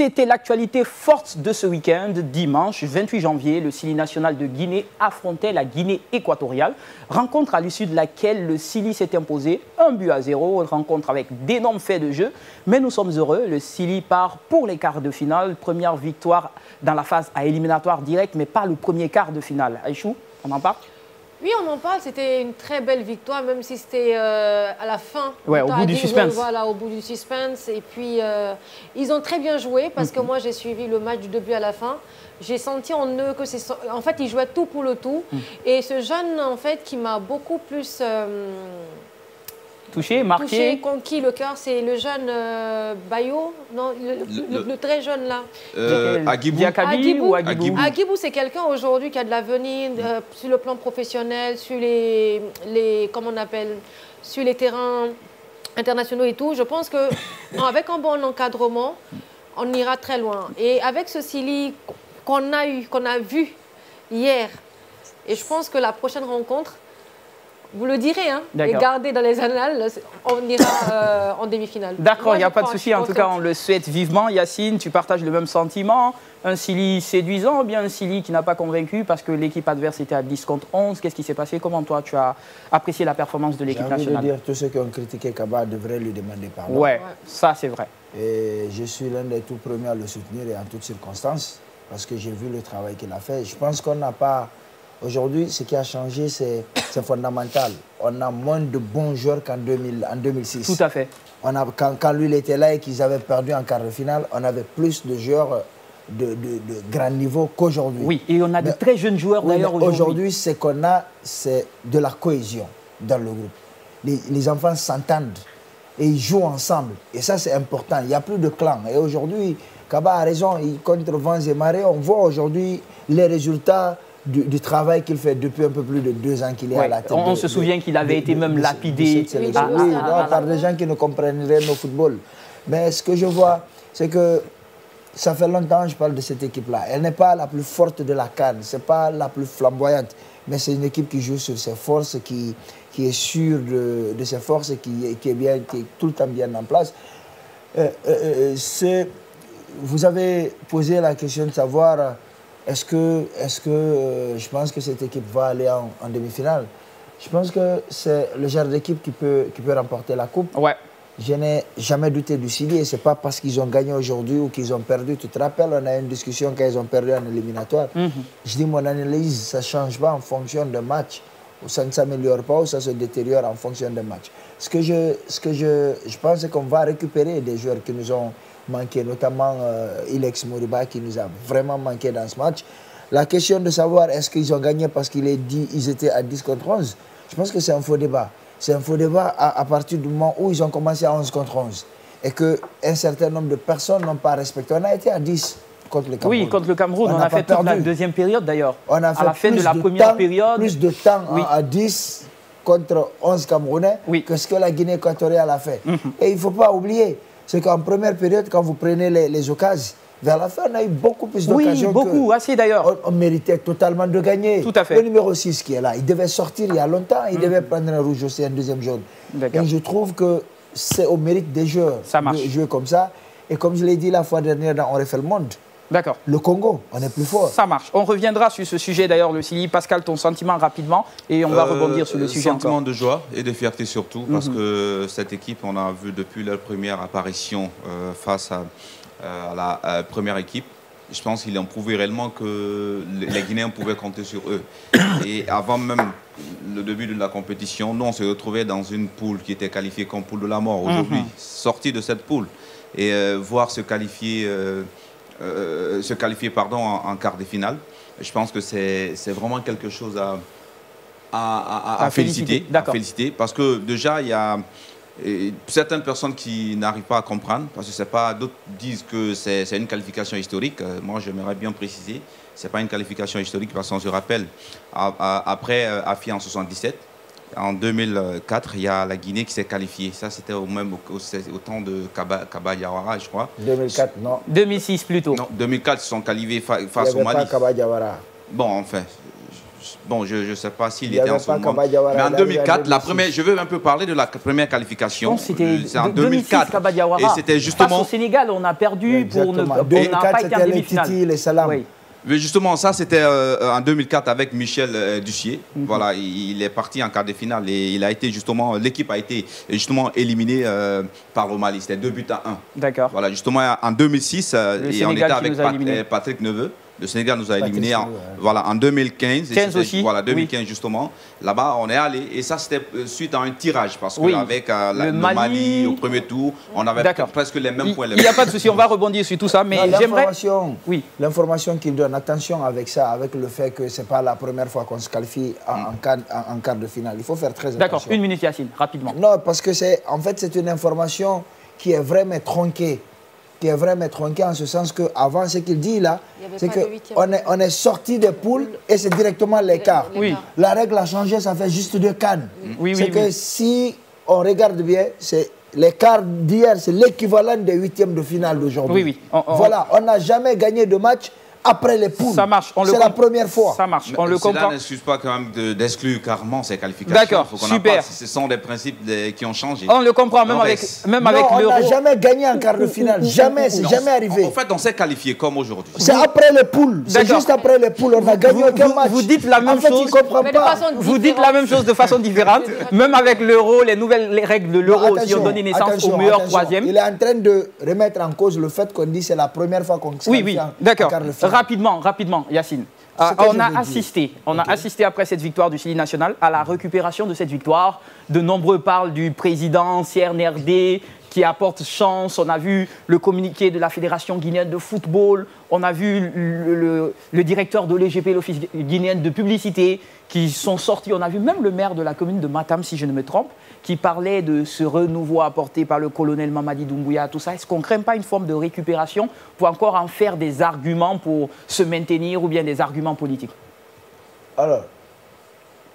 C'était l'actualité forte de ce week-end. Dimanche 28 janvier, le Sili national de Guinée affrontait la Guinée équatoriale. Rencontre à l'issue de laquelle le Sili s'est imposé 1-0. Rencontre avec d'énormes faits de jeu. Mais nous sommes heureux. Le Sili part pour les quarts de finale. Première victoire dans la phase à éliminatoire directe, mais pas le premier quart de finale. Aïchou, on en parle? Oui, on en parle. C'était une très belle victoire, même si c'était à la fin. Ouais, au bout du suspense. Voilà, au bout du suspense. Et puis, ils ont très bien joué parce que moi, j'ai suivi le match du début à la fin. J'ai senti en eux que c'est... En fait, ils jouaient tout pour le tout. Et ce jeune, en fait, qui m'a beaucoup plus... touché, marqué. Conquis le cœur, c'est le jeune Bayo, non, le très jeune là. Agibou. Agibou, c'est quelqu'un aujourd'hui qui a de l'avenir sur le plan professionnel, sur comment on appelle, sur les terrains internationaux et tout. Je pense qu'avec un bon encadrement, on ira très loin. Et avec ce Sili qu'on a vu hier, et je pense que la prochaine rencontre, vous le direz, hein, et gardez dans les annales, on ira en demi-finale. D'accord, il n'y a pas de souci. En tout cas, on le souhaite vivement. Yacine, tu partages le même sentiment? Un Sili séduisant ou bien un Sili qui n'a pas convaincu parce que l'équipe adverse était à 10 contre 11? Qu'est-ce qui s'est passé? Comment toi, tu as apprécié la performance de l'équipe nationale? J'ai envie de dire, tous ceux qui ont critiqué Kaba devraient lui demander pardon. Ouais, ça c'est vrai. Et je suis l'un des tout premiers à le soutenir et en toutes circonstances parce que j'ai vu le travail qu'il a fait. Je pense qu'on n'a pas... Aujourd'hui, ce qui a changé, c'est fondamental. On a moins de bons joueurs qu'en 2006. Tout à fait. Quand lui il était là et qu'ils avaient perdu en quart de finale, on avait plus de joueurs de grand niveau qu'aujourd'hui. Oui, et on a de très jeunes joueurs d'ailleurs aujourd'hui. Aujourd'hui, ce qu'on a, c'est de la cohésion dans le groupe. Les enfants s'entendent et ils jouent ensemble. Et ça, c'est important. Il n'y a plus de clan. Et aujourd'hui, Kaba a raison, contre vents et marées, on voit aujourd'hui les résultats du travail qu'il fait depuis un peu plus de 2 ans qu'il est à la tête. On se souvient qu'il avait été même lapidé par des gens qui ne comprennent rien au football. Mais ce que je vois, c'est que ça fait longtemps que je parle de cette équipe-là. Elle n'est pas la plus forte de la CAN, ce n'est pas la plus flamboyante, mais c'est une équipe qui joue sur ses forces, qui est sûre de ses forces et qui est tout le temps bien en place. Vous avez posé la question de savoir... Est-ce que je pense que cette équipe va aller en demi-finale? Je pense que c'est le genre d'équipe qui peut remporter la coupe. Ouais. Je n'ai jamais douté du Sili et ce n'est pas parce qu'ils ont gagné aujourd'hui ou qu'ils ont perdu. Tu te rappelles, on a eu une discussion quand ils ont perdu en éliminatoire. Je dis mon analyse, ça ne change pas en fonction de match. Ou ça ne s'améliore pas ou ça se détériore en fonction de match. Ce que je pense, c'est qu'on va récupérer des joueurs qui nous ont manqué, notamment Ilex Moriba qui nous a vraiment manqué dans ce match. La question de savoir est-ce qu'ils ont gagné parce qu'ils étaient à 10 contre 11, je pense que c'est un faux débat. C'est un faux débat à partir du moment où ils ont commencé à 11 contre 11 et qu'un certain nombre de personnes n'ont pas respecté. On a été à 10 contre le Cameroun. Oui, contre le Cameroun, on a fait toute la deuxième période d'ailleurs. On a fait à la fin de la première période. Plus de temps à 10 contre 11 Camerounais que ce que la Guinée équatoriale a fait. Et il ne faut pas oublier, c'est qu'en première période, quand vous prenez les occasions, vers la fin, on a eu beaucoup plus d'occasions. Oui, beaucoup, assez d'ailleurs. On méritait totalement de gagner. Tout à fait. Le numéro 6 qui est là, il devait sortir il y a longtemps, il devait prendre un rouge aussi, un deuxième jaune. Et je trouve que c'est au mérite des joueurs de jouer comme ça. Et comme je l'ai dit la fois dernière dans On refait le monde, d'accord. Le Congo, on est plus fort. Ça marche. On reviendra sur ce sujet d'ailleurs, le Sili. Pascal, ton sentiment rapidement et on va rebondir sur le sujet encore. Sentiment de joie et de fierté surtout parce que cette équipe, on a vu depuis leur première apparition face à la première équipe. Je pense qu'ils ont prouvé réellement que les Guinéens pouvaient compter sur eux. Et avant même le début de la compétition, nous on se retrouvait dans une poule qui était qualifiée comme poule de la mort. Aujourd'hui, sorti de cette poule et voir se qualifier en quart de finale. Je pense que c'est vraiment quelque chose à féliciter. Parce que déjà, il y a certaines personnes qui n'arrivent pas à comprendre, parce que c'est pas, d'autres disent que c'est une qualification historique. Moi, j'aimerais bien préciser, ce n'est pas une qualification historique parce qu'on se rappelle, après AFI en 77, en 2004, il y a la Guinée qui s'est qualifiée. Ça, c'était au temps de Kaba Diawara, je crois. 2004, non. 2006 plutôt. Non, 2004, ils sont qualifiés face au Mali. Pas Kaba Diawara. Bon, enfin, bon, je ne sais pas s'il était en ce moment. Mais en 2004, je veux un peu parler de la première qualification. C'est en 2004. Et c'était justement... Face au Sénégal, on a perdu pour ne pas été en demi-finale. Mais justement, ça, c'était en 2004 avec Michel Dussier. Voilà, il est parti en quart de finale et il a été justement, l'équipe a été justement éliminée par le Mali. C'était 2-1. D'accord. Voilà, justement, en 2006, et on était avec Patrick Neveu. Le Sénégal nous a éliminés en 2015. 15 aussi. Voilà, 2015 justement. Là-bas, on est allé. Et ça, c'était suite à un tirage. Parce qu'avec le Mali, au premier tour, on avait presque les mêmes points. Il n'y a pas de souci, on va rebondir sur tout ça. Mais j'aimerais... L'information qu'il donne, attention avec ça, avec le fait que ce n'est pas la première fois qu'on se qualifie en quart de finale. Il faut faire très attention. D'accord, une minute Yacine, rapidement. Non, parce que c'est une information qui est vraiment tronquée. En ce sens qu'avant, ce qu'il dit là, c'est qu'on est sorti des poules et c'est directement l'écart. La règle a changé, ça fait juste 2 cannes. Si on regarde bien, l'écart d'hier, c'est l'équivalent des 8e de finale d'aujourd'hui. Voilà, on n'a jamais gagné de match après les poules. Ça marche. C'est la première fois. Ça marche. On le comprend. Cela n'excuse pas quand même d'exclure carrément ces qualifications. D'accord, super. Ce sont des principes qui ont changé. On le comprend, même avec l'euro. On n'a jamais gagné en quart de finale. Jamais, c'est jamais arrivé. En fait, on s'est qualifié comme aujourd'hui. C'est après les poules. C'est juste après les poules. On n'a gagné aucun match. Vous dites la même chose. Vous dites la même chose de façon différente. Même avec l'euro, les nouvelles règles de l'euro qui ont donné naissance au meilleur troisième. Il est en train de remettre en cause le fait qu'on dit c'est la première fois qu'on se qualifie en quart de finale. Rapidement, Yacine. On a assisté après cette victoire du Chili national à la récupération de cette victoire. De nombreux parlent du président CNRD qui apporte chance. On a vu le communiqué de la Fédération guinéenne de football. On a vu le directeur de l'EGP, l'Office guinéenne de publicité, qui sont sortis. On a vu même le maire de la commune de Matam, si je ne me trompe, qui parlait de ce renouveau apporté par le colonel Mamadi Doumbouya, tout ça. Est-ce qu'on ne craint pas une forme de récupération pour encore en faire des arguments pour se maintenir ou bien des arguments politiques? Alors,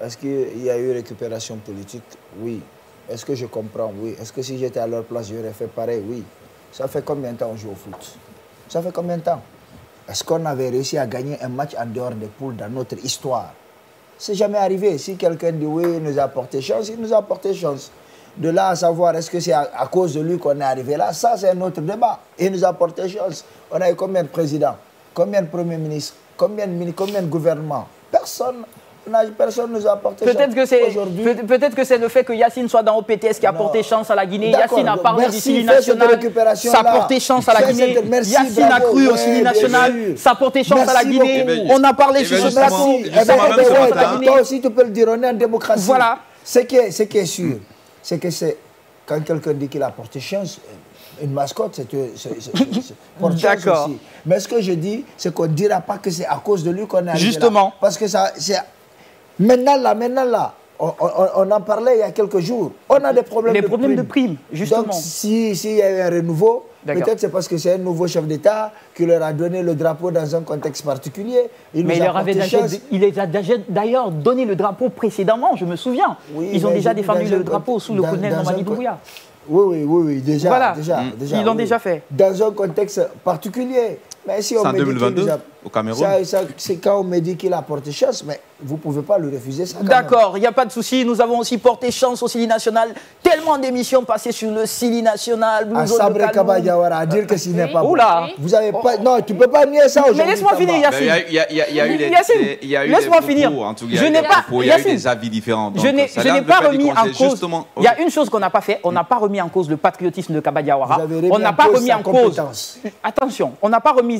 est-ce qu'il y a eu récupération politique? Oui. Est-ce que je comprends? Oui. Est-ce que si j'étais à leur place, j'aurais fait pareil? Oui. Ça fait combien de temps on joue au foot? Ça fait combien de temps? Est-ce qu'on avait réussi à gagner un match en dehors des poules dans notre histoire? C'est jamais arrivé. Si quelqu'un dit oui, il nous a porté chance, il nous a porté chance. De là à savoir est-ce que c'est à cause de lui qu'on est arrivé là, ça c'est un autre débat. Il nous a porté chance. On a eu combien de présidents? Combien de premiers ministres? Combien de gouvernements? Personne ne nous a apporté chance. Peut-être que c'est le fait que Yacine soit dans OPTS qui a porté chance à la Guinée. Yacine a parlé du Chili national, ça a porté chance à la Guinée. Yacine a cru au Chili national, ça a porté chance à la Guinée. On a parlé sur ce plateau. Toi aussi tu peux le dire, on est en démocratie. Voilà. Ce qui est sûr, c'est que quand quelqu'un dit qu'il a porté chance, une mascotte, c'est porte chance aussi. Mais ce que je dis, c'est qu'on ne dira pas que c'est à cause de lui qu'on est arrivé Justement. Là. Parce que ça, maintenant là, on en parlait il y a quelques jours. On a des problèmes de primes. Les problèmes de primes, justement. Donc, s'il y a eu un renouveau, peut-être c'est parce que c'est un nouveau chef d'État qui leur a donné le drapeau dans un contexte particulier. Il les a d'ailleurs donné le drapeau précédemment, je me souviens. Oui, ils ont déjà défendu le drapeau sous le colonel Mamadi Doumbouya. Oui, déjà. Voilà, ils l'ont déjà fait. Dans un contexte particulier. Mais si on en 2022, au Cameroun. C'est quand on me dit qu'il a porté chance, mais vous ne pouvez pas lui refuser ça. D'accord, il n'y a pas de souci. Nous avons aussi porté chance au Chili national. Tellement d'émissions passées sur le Chili national. À Sabré Kaba Diawara, à dire que ce n'est pas bon. Oula. Vous avez pas... Non, tu ne peux pas nier ça aujourd'hui. Mais laisse-moi finir, Yacine. Il y a eu des propos, en tout cas. Il y a eu des avis différents. Je n'ai pas remis en cause... Il y a une chose qu'on n'a pas fait. On n'a pas remis en cause le patriotisme de Kaba Diawara. On n'a pas remis en cause... Attention, on n'a pas remis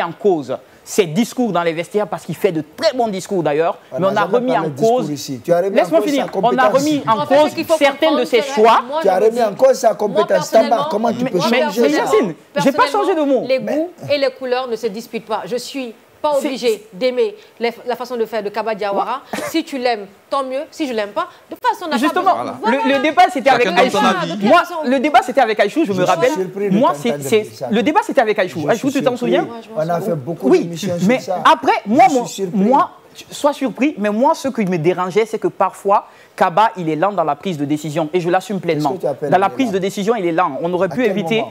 en cause ses discours dans les vestiaires parce qu'il fait de très bons discours d'ailleurs, mais on a remis en cause... Laisse-moi finir. On a remis en cause certains de ses choix. Tu as remis en cause sa compétence. Comment tu peux changer ça? Mais Yacine, je n'ai pas changé de mot. Les goûts et les couleurs ne se disputent pas. Je suis pas obligé d'aimer la façon de faire de Kaba Diawara. Si tu l'aimes, tant mieux. Si je l'aime pas, de toute façon, on n'a pas justement, le débat c'était avec Aïchou. Moi, le débat c'était avec Aïchou, je me rappelle. Moi, le débat c'était avec Aïchou. Aïchou, tu t'en souviens? On a fait beaucoup d'émissions sur ça. Mais après, moi, sois surpris, mais moi, ce qui me dérangeait, c'est que parfois, Kaba, il est lent dans la prise de décision. Et je l'assume pleinement. Dans la prise de décision, il est lent. On aurait pu éviter...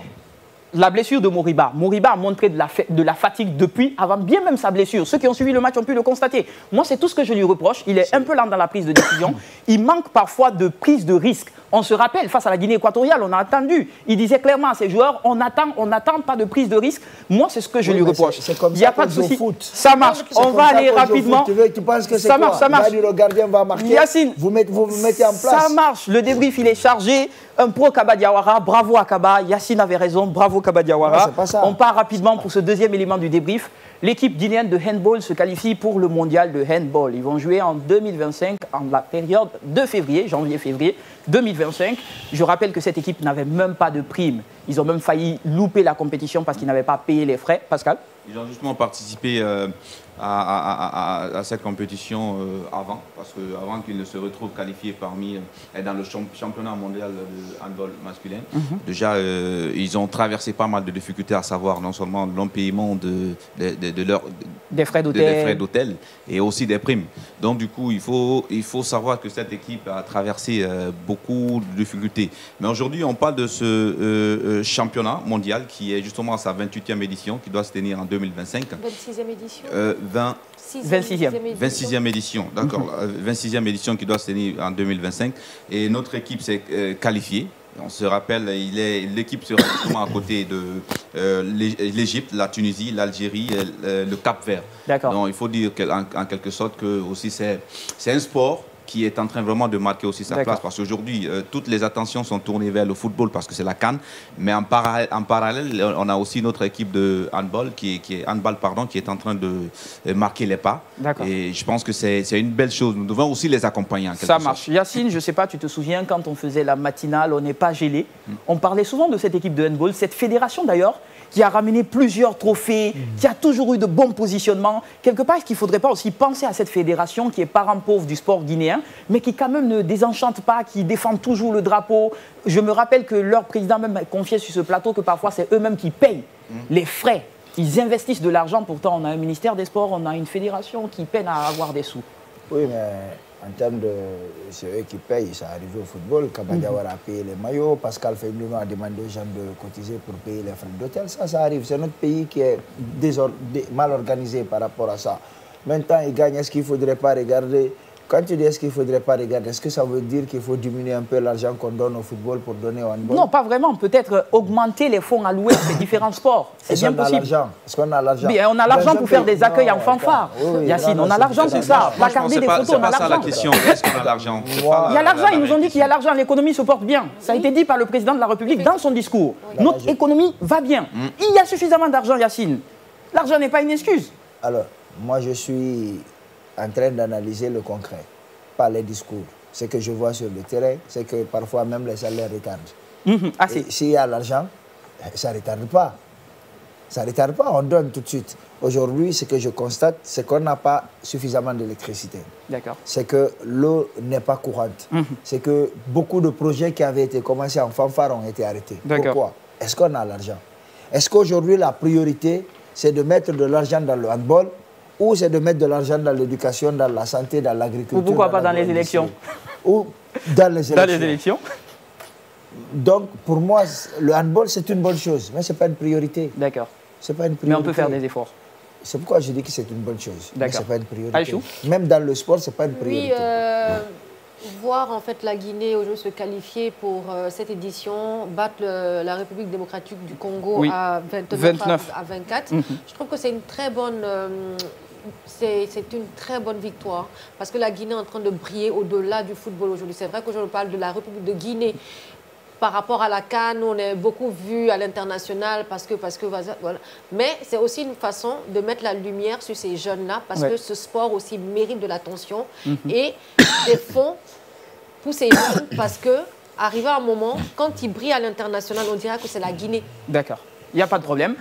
la blessure de Moriba. Moriba a montré de la fatigue depuis, avant bien même sa blessure. Ceux qui ont suivi le match ont pu le constater. Moi, c'est tout ce que je lui reproche. Il est un peu lent dans la prise de décision. Il manque parfois de prise de risque. On se rappelle, face à la Guinée équatoriale, on a attendu. Il disait clairement à ses joueurs, on n'attend pas de prise de risque. Moi, c'est ce que je lui reproche. Il n'y a pas de souci. Ça marche. On va aller rapidement. Tu penses que c'est quoi? Ça marche. Le gardien va marquer. Yacine, vous mettez en place. Ça marche. Le débrief, il est chargé. Un pro Kaba Diawara. Bravo à Kaba. Yacine avait raison. Bravo Kaba Diawara. On part rapidement pour ce deuxième élément du débrief. L'équipe guinéenne de handball se qualifie pour le mondial de handball. Ils vont jouer en 2025, en la période de février, janvier-février 2025. Je rappelle que cette équipe n'avait même pas de prime. Ils ont même failli louper la compétition parce qu'ils n'avaient pas payé les frais. Pascal? Ils ont justement participé à cette compétition avant, parce qu'avant qu'ils ne se retrouvent qualifiés dans le championnat mondial de handball masculin, déjà ils ont traversé pas mal de difficultés, à savoir non seulement non-paiement des frais d'hôtel et aussi des primes. Donc du coup, il faut savoir que cette équipe a traversé beaucoup de difficultés. Mais aujourd'hui, on parle de ce championnat mondial qui est justement à sa 28e édition, qui doit se tenir en 2025. 26e édition 26e édition, d'accord. 26e édition qui doit se tenir en 2025. Et notre équipe s'est qualifiée. On se rappelle, l'équipe sera justement à côté de l'Égypte, la Tunisie, l'Algérie, le Cap-Vert. D'accord. Donc il faut dire en quelque sorte que aussi c'est un sport qui est en train vraiment de marquer aussi sa place, parce qu'aujourd'hui, toutes les attentions sont tournées vers le football parce que c'est la CAN, mais en parallèle, on a aussi notre équipe de handball qui est en train de marquer les pas. Et je pense que c'est une belle chose. Nous devons aussi les accompagner en quelque sorte. Ça marche. Yacine, je ne sais pas, tu te souviens, quand on faisait la matinale, on n'est pas gelé. On parlait souvent de cette équipe de handball, cette fédération d'ailleurs, qui a ramené plusieurs trophées, qui a toujours eu de bons positionnements. Quelque part, est-ce qu'il ne faudrait pas aussi penser à cette fédération qui est parent pauvre du sport guinéen, mais qui quand même ne désenchante pas, qui défend toujours le drapeau? Je me rappelle que leur président même confiait sur ce plateau que parfois c'est eux-mêmes qui payent les frais. Ils investissent de l'argent, pourtant on a un ministère des Sports, on a une fédération qui peine à avoir des sous. Oui, mais en termes de... c'est eux qui payent, ça arrive au football. Kaba Diawara a payé les maillots, Pascal Fembino a demandé aux gens de cotiser pour payer les frais d'hôtel. Ça arrive. C'est notre pays qui est mal organisé par rapport à ça. Maintenant, ils gagnent. Est-ce qu'il ne faudrait pas regarder... Quand tu dis est-ce qu'il ne faudrait pas regarder, est-ce que ça veut dire qu'il faut diminuer un peu l'argent qu'on donne au football pour donner au handball? Non, pas vraiment. Peut-être augmenter les fonds alloués à ces différents sports. C'est bien possible. Est-ce qu'on a l'argent? On a l'argent pour faire des accueils en fanfare. Yacine, on a l'argent pour ça. Placarder des photos, on a l'argent. C'est pas ça la question. Est-ce qu'on a l'argent? Il y a l'argent. Ils nous ont dit qu'il y a l'argent. L'économie se porte bien. Ça a été dit par le président de la République dans son discours. Notre économie va bien. Il y a suffisamment d'argent, Yacine. L'argent n'est pas une excuse. Alors, moi, je suis en train d'analyser le concret, pas les discours. Ce que je vois sur le terrain, c'est que parfois même les salaires retardent. S'il y a l'argent, ça ne retarde pas. Ça ne retarde pas, on donne tout de suite. Aujourd'hui, ce que je constate, c'est qu'on n'a pas suffisamment d'électricité. C'est que l'eau n'est pas courante. C'est que beaucoup de projets qui avaient été commencés en fanfare ont été arrêtés. Pourquoi? Est-ce qu'on a l'argent? Est-ce qu'aujourd'hui, la priorité, c'est de mettre de l'argent dans le handball, ou c'est de mettre de l'argent dans l'éducation, dans la santé, dans l'agriculture? Ou pourquoi pas dans les élections? Ou dans les élections. Dans les élections. Donc, pour moi, le handball, c'est une bonne chose, mais ce n'est pas une priorité. D'accord. C'est pas une priorité. Mais on peut faire des efforts. C'est pourquoi je dis que c'est une bonne chose, mais ce n'est pas une priorité. Aïchou? Même dans le sport, ce n'est pas une priorité. Oui, voir en fait la Guinée aujourd'hui se qualifier pour cette édition, battre la République démocratique du Congo à 29 à 24, je trouve que c'est une très bonne... c'est une très bonne victoire parce que la Guinée est en train de briller au-delà du football aujourd'hui. C'est vrai que je parle de la République de Guinée par rapport à la CAN, on est beaucoup vu à l'international parce que voilà. Mais c'est aussi une façon de mettre la lumière sur ces jeunes-là parce que ce sport aussi mérite de l'attention et des fonds pour ces jeunes parce que arrivé à un moment, quand ils brillent à l'international, on dirait que c'est la Guinée. D'accord, il n'y a pas de problème.